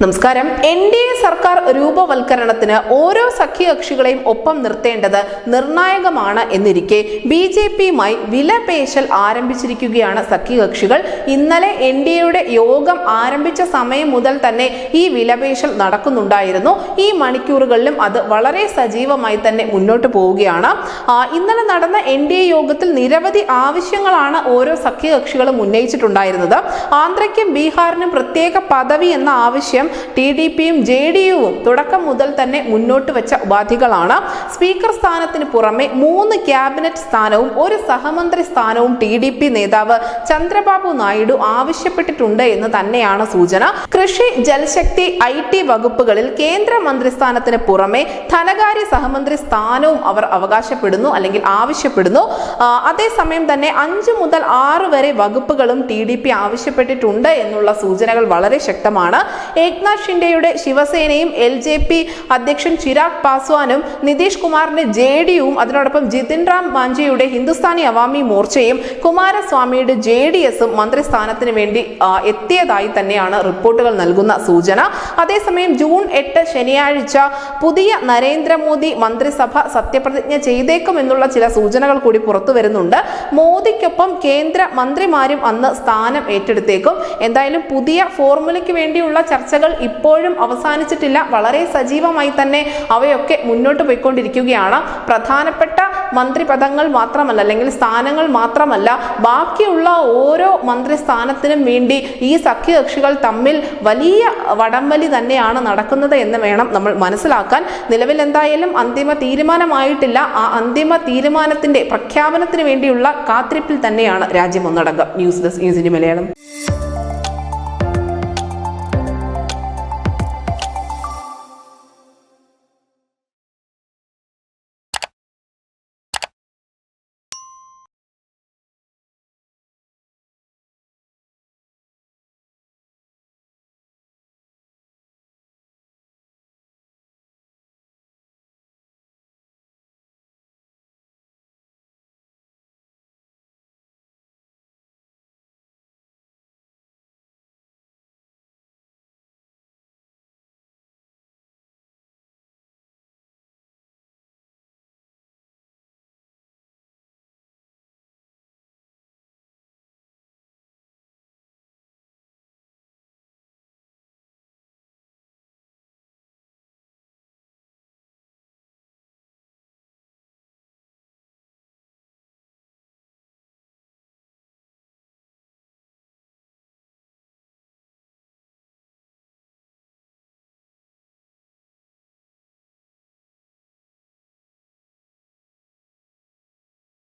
നമസ്കാരം. NDA സർക്കാർ രൂപവൽക്കരണത്തിന് ഓരോ സഖ്യകക്ഷികളെയും ഒപ്പം നിർത്തേണ്ടത് നിർണായകമാണ് എന്നിരിക്കെ BJPയുമായി വിലപേശൽ ആരംഭിച്ചിരിക്കുകയാണ് സഖ്യകക്ഷികൾ. ഇന്നലെ NDAയുടെ യോഗം ആരംഭിച്ച സമയം മുതൽ തന്നെ ഈ വിലപേശൽ നടക്കുന്നുണ്ടായിരുന്നു. ഈ മണിക്കൂറുകളിലും അത് വളരെ സജീവമായി തന്നെ മുന്നോട്ട് പോവുകയാണ്. ഇന്നലെ നടന്ന NDA യോഗത്തിൽ നിരവധി ആവശ്യങ്ങളാണ് ഓരോ സഖ്യകക്ഷികളും ഉന്നയിച്ചിട്ടുണ്ടായിരുന്നത്. ആന്ധ്രയ്ക്കും ബീഹാറിനും പ്രത്യേക പദവി എന്ന ആവശ്യം TDPയും JDUവും തുടക്കം മുതൽ തന്നെ മുന്നോട്ട് വെച്ച ഉപാധികളാണ്. സ്പീക്കർ സ്ഥാനത്തിന് പുറമെ 3 ക്യാബിനറ്റ് സ്ഥാനവും 1 സഹമന്ത്രി സ്ഥാനവും TDP നേതാവ് ചന്ദ്രബാബു നായിഡു ആവശ്യപ്പെട്ടിട്ടുണ്ട് എന്ന് തന്നെയാണ് സൂചന. കൃഷി, ജൽശക്തി, IT വകുപ്പുകളിൽ കേന്ദ്ര മന്ത്രിസ്ഥാനത്തിന് പുറമെ ധനകാര്യ സഹമന്ത്രി സ്ഥാനവും അവർ അവകാശപ്പെടുന്നു അല്ലെങ്കിൽ ആവശ്യപ്പെടുന്നു. അതേസമയം തന്നെ 5 മുതൽ 6 വരെ വകുപ്പുകളും TDP ആവശ്യപ്പെട്ടിട്ടുണ്ട് എന്നുള്ള സൂചനകൾ വളരെ ശക്തമാണ്. ഏക്നാഥ് ഷിൻഡെയുടെ ശിവസേനയും LJP അധ്യക്ഷൻ ചിരാഗ് പാസ്വാനും നിതീഷ് കുമാറിന്റെ JDUവും അതിനോടൊപ്പം ജിതിൻ റാം മാഞ്ചിയുടെ ഹിന്ദുസ്ഥാനി അവാമി മോർച്ചയും കുമാരസ്വാമിയുടെ JDSും മന്ത്രിസ്ഥാനത്തിന് വേണ്ടി എത്തിയതായി തന്നെയാണ് റിപ്പോർട്ടുകൾ നൽകുന്ന സൂചന. അതേസമയം ജൂൺ 8 ശനിയാഴ്ച പുതിയ നരേന്ദ്രമോദി മന്ത്രിസഭ സത്യപ്രതിജ്ഞ ചെയ്തേക്കും എന്നുള്ള ചില സൂചനകൾ കൂടി പുറത്തു വരുന്നുണ്ട്. മോദിക്കൊപ്പം കേന്ദ്ര മന്ത്രിമാരും അന്ന് സ്ഥാനം ഏറ്റെടുത്തേക്കും. എന്തായാലും പുതിയ ഫോർമുലയ്ക്ക് വേണ്ടിയുള്ള ചർച്ചകൾ ഇപ്പോഴും അവസാനിച്ചിട്ടില്ല. വളരെ സജീവമായി തന്നെ അവയൊക്കെ മുന്നോട്ട് പോയിക്കൊണ്ടിരിക്കുകയാണ്. പ്രധാനപ്പെട്ട മന്ത്രിപദങ്ങൾ മാത്രമല്ല അല്ലെങ്കിൽ സ്ഥാനങ്ങൾ മാത്രമല്ല, ബാക്കിയുള്ള ഓരോ മന്ത്രിസ്ഥാനത്തിനും വേണ്ടി ഈ സഖ്യകക്ഷികൾ തമ്മിൽ വലിയ വടംവലി തന്നെയാണ് നടക്കുന്നത് എന്ന് വേണം നമ്മൾ മനസ്സിലാക്കാൻ. നിലവിൽ എന്തായാലും അന്തിമ തീരുമാനമായിട്ടില്ല. ആ അന്തിമ തീരുമാനത്തിന്റെ പ്രഖ്യാപനത്തിന് വേണ്ടിയുള്ള കാത്തിരിപ്പിൽ തന്നെയാണ് രാജ്യം ഒന്നടങ്കം. News desk news India Malayalam.